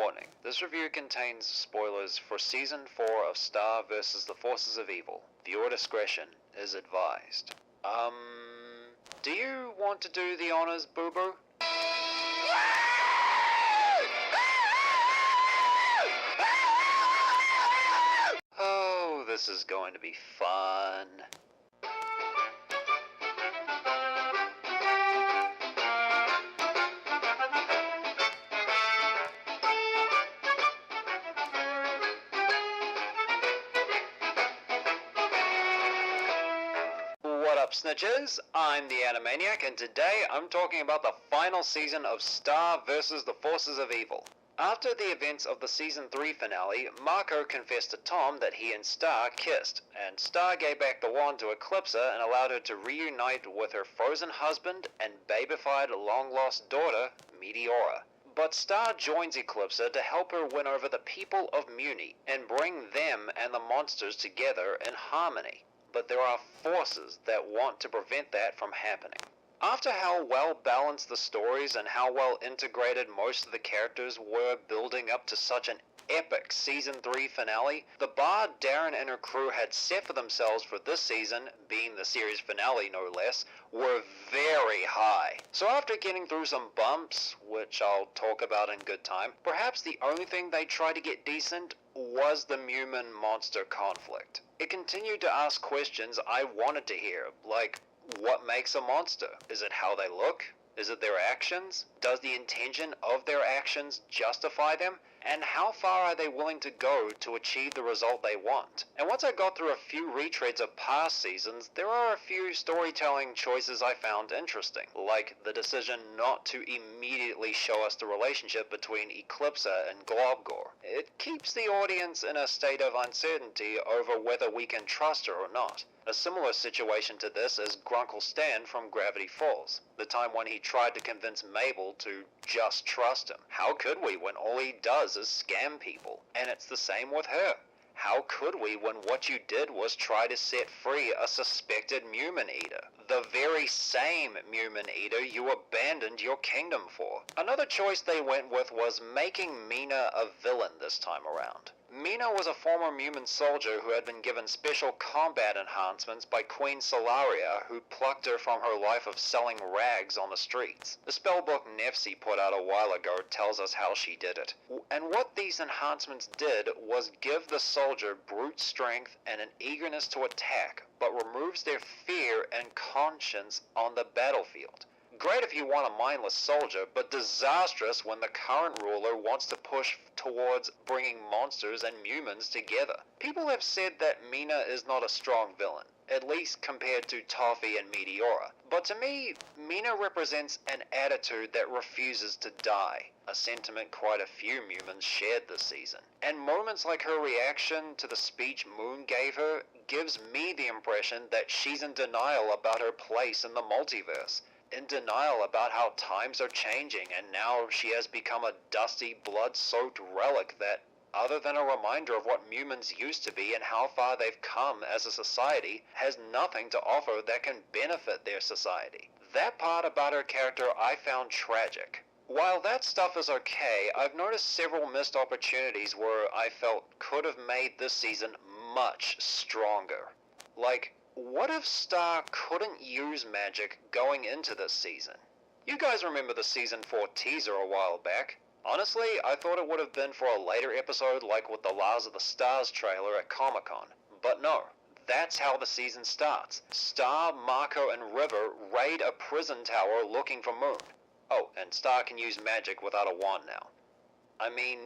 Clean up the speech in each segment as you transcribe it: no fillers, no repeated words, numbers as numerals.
Warning, this review contains spoilers for Season 4 of Star vs. the Forces of Evil. Viewer discretion is advised. Do you want to do the honors, Boo-Boo? Oh, this is going to be fun. What up, snitches? I'm the Animaniac, and today I'm talking about the final season of Star vs. the Forces of Evil. After the events of the Season 3 finale, Marco confessed to Tom that he and Star kissed, and Star gave back the wand to Eclipsa and allowed her to reunite with her frozen husband and babyfied long-lost daughter, Meteora. But Star joins Eclipsa to help her win over the people of Muni and bring them and the monsters together in harmony. But there are forces that want to prevent that from happening. After how well balanced the stories and how well integrated most of the characters were building up to such an epic Season 3 finale, the bar Darren and her crew had set for themselves for this season, being the series finale no less, were very high. So after getting through some bumps, which I'll talk about in good time, perhaps the only thing they tried to get decent was the Mumin monster conflict. It continued to ask questions I wanted to hear, like, what makes a monster? Is it how they look? Is it their actions? Does the intention of their actions justify them? And how far are they willing to go to achieve the result they want? And once I got through a few retreads of past seasons, there are a few storytelling choices I found interesting, like the decision not to immediately show us the relationship between Eclipsa and Globgor. It keeps the audience in a state of uncertainty over whether we can trust her or not. A similar situation to this is Grunkle Stan from Gravity Falls, the time when he tried to convince Mabel to just trust him. How could we when all he does is scam people? And it's the same with her. How could we when what you did was try to set free a suspected Mumin Eater? The very same Mumin Eater you abandoned your kingdom for. Another choice they went with was making Mina a villain this time around. Mina was a former Mumin soldier who had been given special combat enhancements by Queen Solaria, who plucked her from her life of selling rags on the streets. The spellbook Nefsi put out a while ago tells us how she did it. And what these enhancements did was give the soldier brute strength and an eagerness to attack, but removes their fear and conscience on the battlefield. Great if you want a mindless soldier, but disastrous when the current ruler wants to push towards bringing monsters and Mumins together. People have said that Mina is not a strong villain, at least compared to Toffee and Meteora. But to me, Mina represents an attitude that refuses to die, a sentiment quite a few Mumins shared this season. And moments like her reaction to the speech Moon gave her gives me the impression that she's in denial about her place in the multiverse. In denial about how times are changing, and now she has become a dusty, blood-soaked relic that, other than a reminder of what Mumins used to be and how far they've come as a society, has nothing to offer that can benefit their society. That part about her character I found tragic. While that stuff is okay, I've noticed several missed opportunities where I felt could have made this season much stronger. Like, what if Star couldn't use magic going into this season? You guys remember the Season 4 teaser a while back. Honestly, I thought it would have been for a later episode like with the Lars of the Stars trailer at Comic-Con. But no, that's how the season starts. Star, Marco, and River raid a prison tower looking for Moon. Oh, and Star can use magic without a wand now. I mean,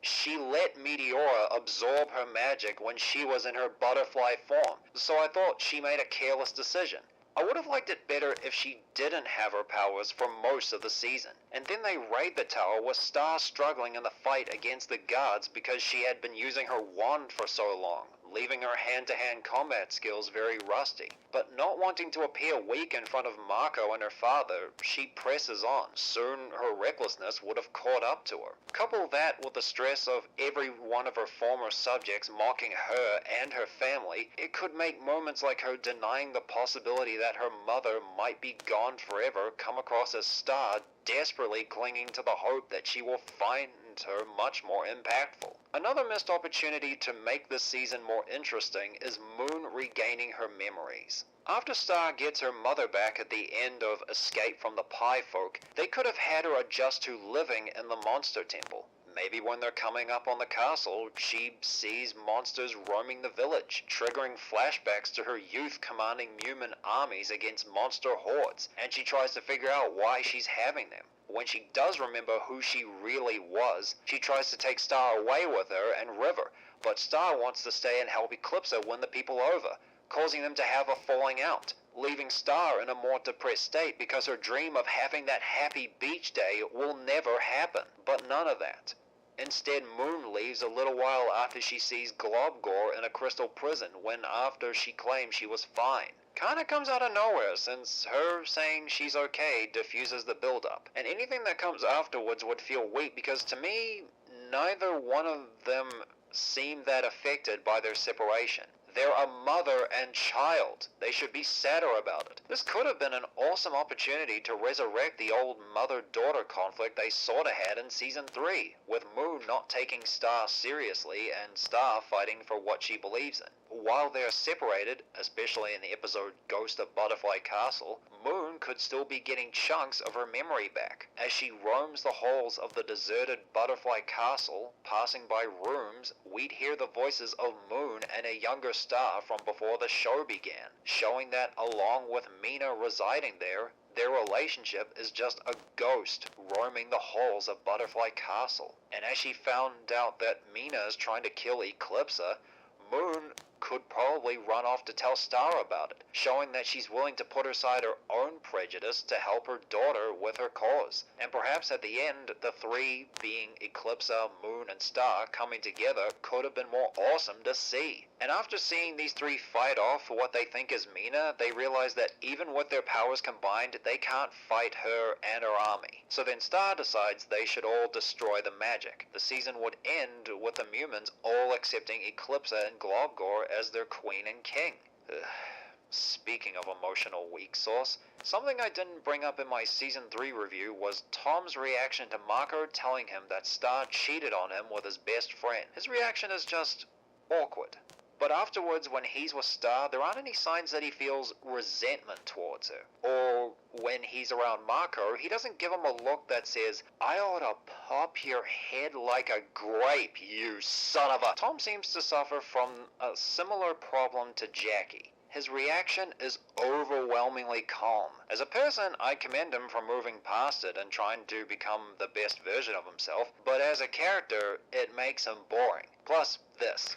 she let Meteora absorb her magic when she was in her butterfly form, so I thought she made a careless decision. I would have liked it better if she didn't have her powers for most of the season, and then they raid the tower with Star struggling in the fight against the guards because she had been using her wand for so long, leaving her hand-to-hand combat skills very rusty. But not wanting to appear weak in front of Marco and her father, she presses on. Soon her recklessness would have caught up to her. Couple that with the stress of every one of her former subjects mocking her and her family, it could make moments like her denying the possibility that her mother might be gone forever come across as Star desperately clinging to the hope that she will find find her much more impactful. Another missed opportunity to make this season more interesting is Moon regaining her memories. After Star gets her mother back at the end of Escape from the Pie Folk, they could have had her adjust to living in the Monster Temple. Maybe when they're coming up on the castle, she sees monsters roaming the village, triggering flashbacks to her youth commanding human armies against monster hordes, and she tries to figure out why she's having them. When she does remember who she really was, she tries to take Star away with her and River, but Star wants to stay and help Eclipsa win the people over, causing them to have a falling out, leaving Star in a more depressed state because her dream of having that happy beach day will never happen. But none of that. Instead, Moon leaves a little while after she sees Globgor in a crystal prison when after she claims she was fine. Kinda comes out of nowhere since her saying she's okay diffuses the build-up. And anything that comes afterwards would feel weak because to me, neither one of them seem that affected by their separation. They're a mother and child. They should be sadder about it. This could have been an awesome opportunity to resurrect the old mother-daughter conflict they sorta had in Season 3, with Moon not taking Star seriously and Star fighting for what she believes in. While they're separated, especially in the episode Ghost of Butterfly Castle, Moon could still be getting chunks of her memory back. As she roams the halls of the deserted Butterfly Castle, passing by rooms, we'd hear the voices of Moon and a younger Star from before the show began, showing that along with Mina residing there, their relationship is just a ghost roaming the halls of Butterfly Castle. And as she found out that Mina is trying to kill Eclipsa, Moon could probably run off to tell Star about it, showing that she's willing to put aside her own prejudice to help her daughter with her cause. And perhaps at the end, the three, being Eclipsa, Moon, and Star, coming together could have been more awesome to see. And after seeing these three fight off for what they think is Mina, they realize that even with their powers combined, they can't fight her and her army. So then Star decides they should all destroy the magic. The season would end with the Mumins all accepting Eclipsa and Globgor as their queen and king. Speaking of emotional weak sauce, something I didn't bring up in my Season 3 review was Tom's reaction to Marco telling him that Star cheated on him with his best friend. His reaction is just awkward. But afterwards, when he's with Star, there aren't any signs that he feels resentment towards her. Or when he's around Marco, he doesn't give him a look that says, "I ought to pop your head like a grape, you son of a..." Tom seems to suffer from a similar problem to Jackie. His reaction is overwhelmingly calm. As a person, I commend him for moving past it and trying to become the best version of himself, but as a character, it makes him boring. Plus, this.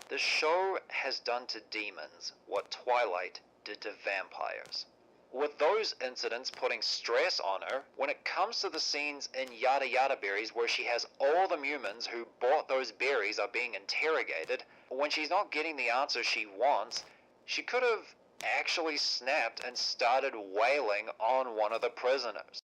The show has done to demons what Twilight did to vampires. With those incidents putting stress on her, when it comes to the scenes in Yada Yada Berries where she has all the humans who bought those berries are being interrogated, when she's not getting the answer she wants, she could have actually snapped and started wailing on one of the prisoners.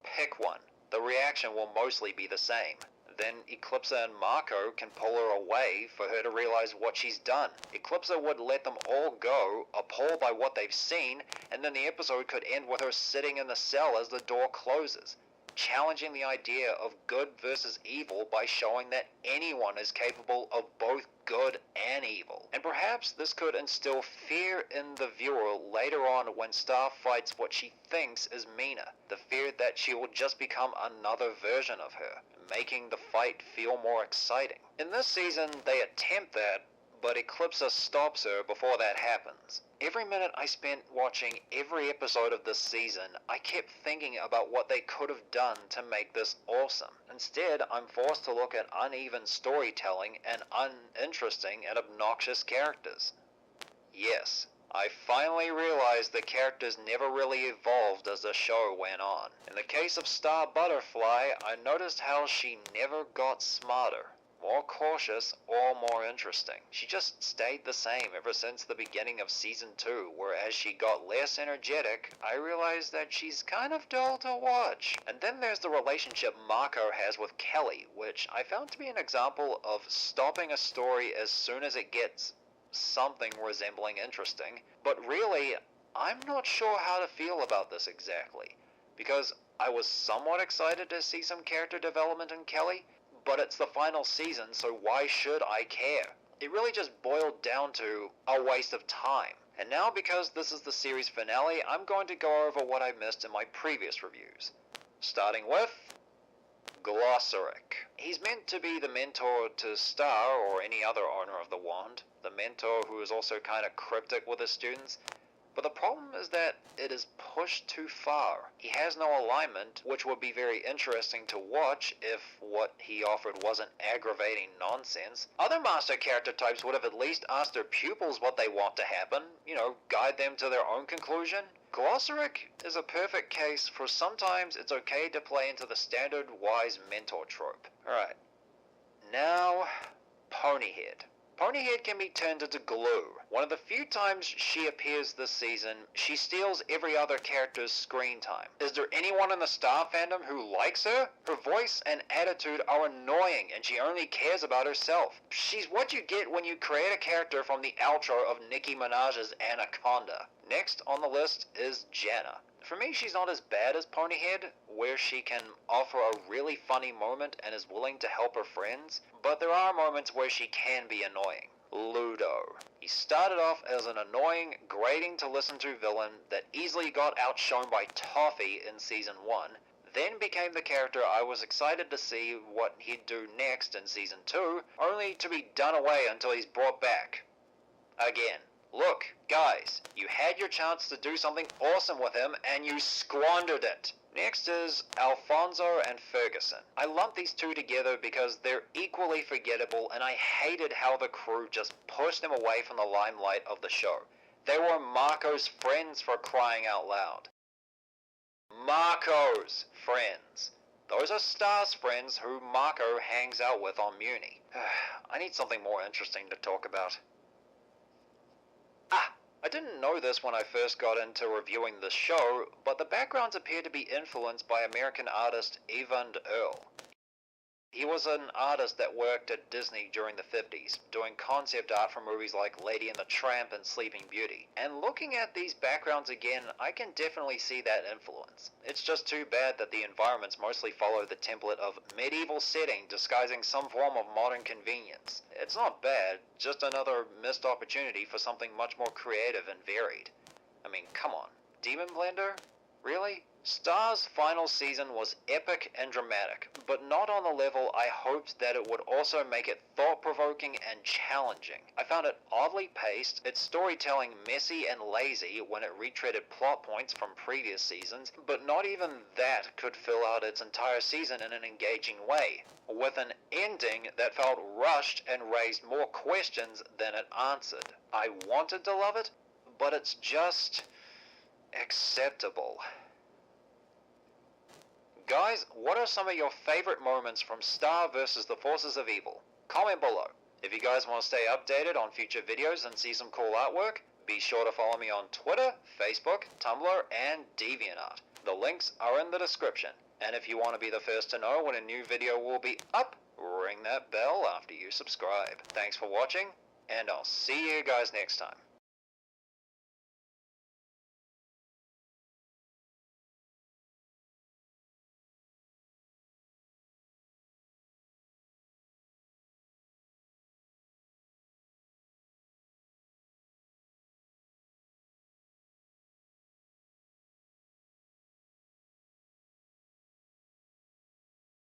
Pick one. The reaction will mostly be the same. Then Eclipsa and Marco can pull her away for her to realize what she's done. Eclipsa would let them all go, appalled by what they've seen, and then the episode could end with her sitting in the cell as the door closes, challenging the idea of good versus evil by showing that anyone is capable of both good and evil. And perhaps this could instill fear in the viewer later on when Star fights what she thinks is Mina, the fear that she will just become another version of her, making the fight feel more exciting. In this season, they attempt that, but Eclipsa stops her before that happens. Every minute I spent watching every episode of this season, I kept thinking about what they could have done to make this awesome. Instead, I'm forced to look at uneven storytelling and uninteresting and obnoxious characters. Yes, I finally realized the characters never really evolved as the show went on. In the case of Star Butterfly, I noticed how she never got smarter, more cautious, or more interesting. She just stayed the same ever since the beginning of Season 2, where as she got less energetic, I realized that she's kind of dull to watch. And then there's the relationship Marco has with Kelly, which I found to be an example of stopping a story as soon as it gets something resembling interesting, but really, I'm not sure how to feel about this exactly, because I was somewhat excited to see some character development in Kelly, but it's the final season, so why should I care? It really just boiled down to a waste of time. And now, because this is the series finale, I'm going to go over what I missed in my previous reviews. Starting with Glossaric. He's meant to be the mentor to Star or any other owner of the wand, the mentor who is also kinda cryptic with his students. But the problem is that it is pushed too far. He has no alignment, which would be very interesting to watch if what he offered wasn't aggravating nonsense. Other master character types would have at least asked their pupils what they want to happen, guide them to their own conclusion. Glossaric is a perfect case for sometimes it's okay to play into the standard wise mentor trope. Alright, now Ponyhead. Ponyhead can be turned into glue. One of the few times she appears this season, she steals every other character's screen time. Is there anyone in the Star fandom who likes her? Her voice and attitude are annoying and she only cares about herself. She's what you get when you create a character from the outro of Nicki Minaj's Anaconda. Next on the list is Jana. For me, she's not as bad as Ponyhead, where she can offer a really funny moment and is willing to help her friends, but there are moments where she can be annoying. Ludo. He started off as an annoying, grating to listen to villain that easily got outshone by Toffee in Season 1, then became the character I was excited to see what he'd do next in Season 2, only to be done away until he's brought back. Again. Look, guys, you had your chance to do something awesome with him and you squandered it. Next is Alfonso and Ferguson. I lump these two together because they're equally forgettable and I hated how the crew just pushed them away from the limelight of the show. They were Marco's friends, for crying out loud. Marco's friends. Those are Star's friends who Marco hangs out with on Muni. I need something more interesting to talk about. I didn't know this when I first got into reviewing this show, but the backgrounds appear to be influenced by American artist Evand Earl. He was an artist that worked at Disney during the 50s, doing concept art for movies like Lady and the Tramp and Sleeping Beauty. And looking at these backgrounds again, I can definitely see that influence. It's just too bad that the environments mostly follow the template of medieval setting disguising some form of modern convenience. It's not bad, just another missed opportunity for something much more creative and varied. I mean, come on. Demon Blender? Really? Star's final season was epic and dramatic, but not on the level I hoped that it would also make it thought-provoking and challenging. I found it oddly paced, its storytelling messy and lazy when it retreaded plot points from previous seasons, but not even that could fill out its entire season in an engaging way, with an ending that felt rushed and raised more questions than it answered. I wanted to love it, but it's just acceptable. Guys, what are some of your favorite moments from Star vs. the Forces of Evil? Comment below. If you guys want to stay updated on future videos and see some cool artwork, be sure to follow me on Twitter, Facebook, Tumblr, and DeviantArt. The links are in the description. And if you want to be the first to know when a new video will be up, ring that bell after you subscribe. Thanks for watching, and I'll see you guys next time.